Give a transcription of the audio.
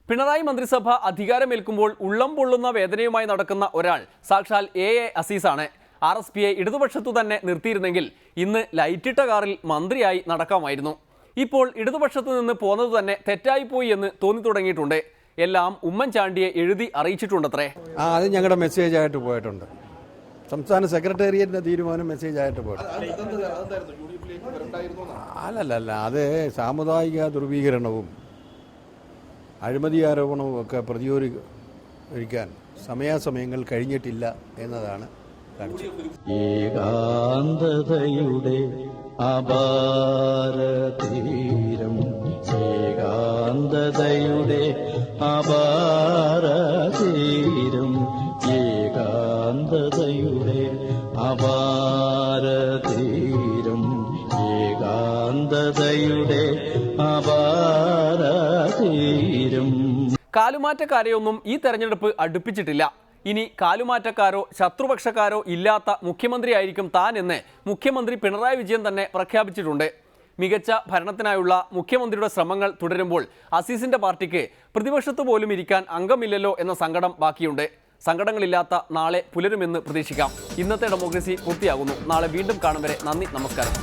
പിണറായി മന്ത്രിസഭ അധികാരമേൽക്കുമ്പോൾ ഉള്ളം പൊള്ളുന്ന വേദനയുമായി നടക്കുന്ന ഒരാൾ സാക്ഷാൽ എ അസീസാണ്. RSPയെ ഇടതുപക്ഷത്തു തന്നെ നിർത്തിയിരുന്നെങ്കിൽ ഇന്ന് ലൈറ്റിട്ട കാറിൽ മന്ത്രിയായി നടക്കാമായിരുന്നു. ഇപ്പോൾ ഇടതുപക്ഷത്തു നിന്ന് പോന്നത് തന്നെ തെറ്റായിപ്പോയി എന്ന് തോന്നി തുടങ്ങിയിട്ടുണ്ട്. എല്ലാം ഉമ്മൻചാണ്ടിയെ എഴുതി അറിയിച്ചിട്ടുണ്ടത്രേ. അത് ഞങ്ങളുടെ മെസ്സേജ് ആയിട്ട് പോയിട്ടുണ്ട്. സംസ്ഥാന സെക്രട്ടേറിയറ്റിന്റെ തീരുമാനം മെസ്സേജ് ആയിട്ട് പോയിട്ടുണ്ട്. അല്ലല്ല, അത് സാമുദായിക ധ്രുവീകരണവും അഴിമതി ആരോപണവും ഒക്കെ പ്രതിരോധിക്കാൻ സമയാസമയങ്ങൾ കഴിഞ്ഞിട്ടില്ല എന്നതാണ് കാണിച്ചത്. ഏകാന്തതയുടെ അപാരതീരം, ഏകാന്തതയുടെ അപാരതീരം, ഏകാന്തതയുടെ അപാരതീരം, ഏകാന്തതയുടെ അപാരതീരം. കാലുമാറ്റക്കാരെയൊന്നും ഈ തെരഞ്ഞെടുപ്പ് അടുപ്പിച്ചിട്ടില്ല. ഇനി കാലുമാറ്റക്കാരോ ശത്രുപക്ഷക്കാരോ ഇല്ലാത്ത മുഖ്യമന്ത്രിയായിരിക്കും താൻ എന്ന് മുഖ്യമന്ത്രി പിണറായി വിജയൻ തന്നെ പ്രഖ്യാപിച്ചിട്ടുണ്ട്. മികച്ച ഭരണത്തിനായുള്ള മുഖ്യമന്ത്രിയുടെ ശ്രമങ്ങൾ തുടരുമ്പോൾ അസീസിന്റെ പാർട്ടിക്ക് പ്രതിപക്ഷത്ത് പോലും ഇരിക്കാൻ അംഗമില്ലല്ലോ എന്ന സങ്കടം ബാക്കിയുണ്ട്. സങ്കടങ്ങളില്ലാത്ത നാളെ പുലരുമെന്ന് പ്രതീക്ഷിക്കാം. ഇന്നത്തെ ഡെമോക്രസി പൂർത്തിയാകുന്നു. നാളെ വീണ്ടും കാണും വരെ നന്ദി, നമസ്കാരം.